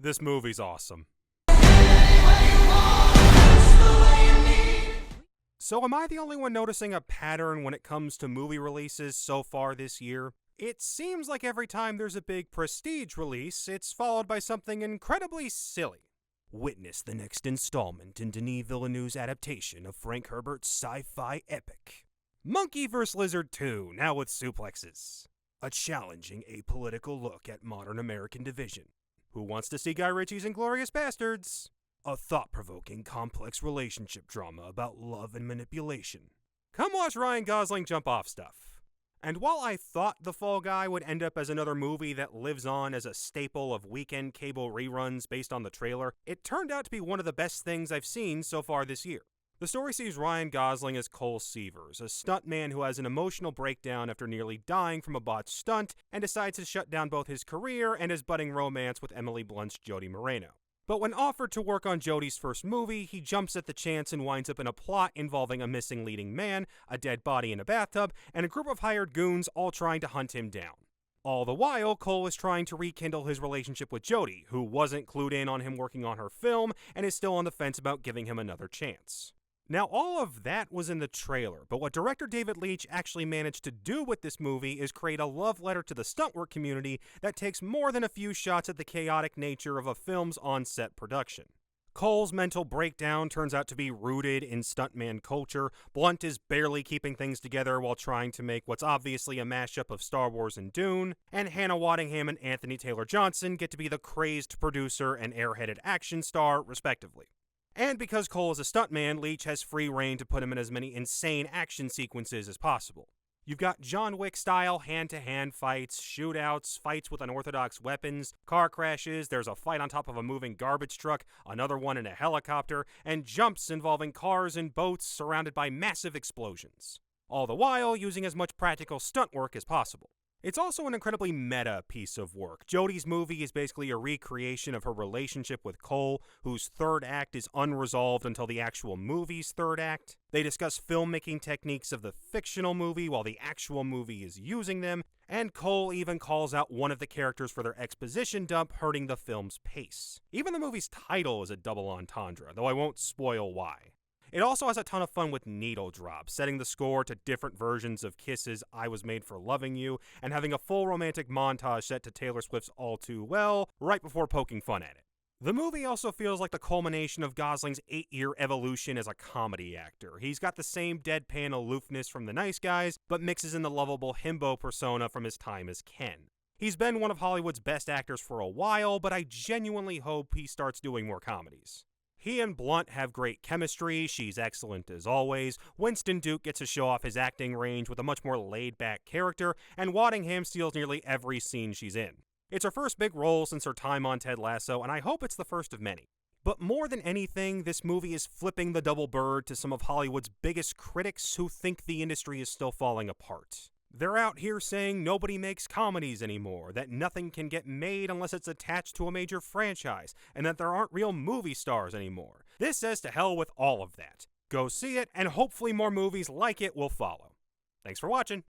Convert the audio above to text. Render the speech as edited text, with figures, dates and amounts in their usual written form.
This movie's awesome. So am I the only one noticing a pattern when it comes to movie releases so far this year? It seems like every time there's a big prestige release, it's followed by something incredibly silly. Witness the next installment in Denis Villeneuve's adaptation of Frank Herbert's sci-fi epic, Monkey vs. Lizard 2, now with suplexes. A challenging apolitical look at modern American division. Who wants to see Guy Ritchie's Inglourious Bastards? A thought-provoking, complex relationship drama about love and manipulation. Come watch Ryan Gosling jump off stuff. And while I thought The Fall Guy would end up as another movie that lives on as a staple of weekend cable reruns based on the trailer, it turned out to be one of the best things I've seen so far this year. The story sees Ryan Gosling as Cole Seavers, a stuntman who has an emotional breakdown after nearly dying from a botched stunt and decides to shut down both his career and his budding romance with Emily Blunt's Jodie Moreno. But when offered to work on Jodie's first movie, he jumps at the chance and winds up in a plot involving a missing leading man, a dead body in a bathtub, and a group of hired goons all trying to hunt him down. All the while, Cole is trying to rekindle his relationship with Jodie, who wasn't clued in on him working on her film and is still on the fence about giving him another chance. Now, all of that was in the trailer, but what director David Leitch actually managed to do with this movie is create a love letter to the stunt work community that takes more than a few shots at the chaotic nature of a film's on-set production. Cole's mental breakdown turns out to be rooted in stuntman culture. Blunt is barely keeping things together while trying to make what's obviously a mashup of Star Wars and Dune, and Hannah Waddingham and Anthony Taylor Johnson get to be the crazed producer and airheaded action star, respectively. And because Cole is a stuntman, Leitch has free reign to put him in as many insane action sequences as possible. You've got John Wick-style hand-to-hand fights, shootouts, fights with unorthodox weapons, car crashes, there's a fight on top of a moving garbage truck, another one in a helicopter, and jumps involving cars and boats surrounded by massive explosions. All the while using as much practical stunt work as possible. It's also an incredibly meta piece of work. Jodie's movie is basically a recreation of her relationship with Cole, whose third act is unresolved until the actual movie's third act. They discuss filmmaking techniques of the fictional movie while the actual movie is using them, and Cole even calls out one of the characters for their exposition dump, hurting the film's pace. Even the movie's title is a double entendre, though I won't spoil why. It also has a ton of fun with needle drops, setting the score to different versions of Kiss's I Was Made for Loving You, and having a full romantic montage set to Taylor Swift's All Too Well, right before poking fun at it. The movie also feels like the culmination of Gosling's 8-year evolution as a comedy actor. He's got the same deadpan aloofness from The Nice Guys, but mixes in the lovable himbo persona from his time as Ken. He's been one of Hollywood's best actors for a while, but I genuinely hope he starts doing more comedies. He and Blunt have great chemistry, she's excellent as always, Winston Duke gets to show off his acting range with a much more laid-back character, and Waddingham steals nearly every scene she's in. It's her first big role since her time on Ted Lasso, and I hope it's the first of many. But more than anything, this movie is flipping the double bird to some of Hollywood's biggest critics who think the industry is still falling apart. They're out here saying nobody makes comedies anymore, that nothing can get made unless it's attached to a major franchise, and that there aren't real movie stars anymore. This says to hell with all of that. Go see it, and hopefully more movies like it will follow. Thanks for watching.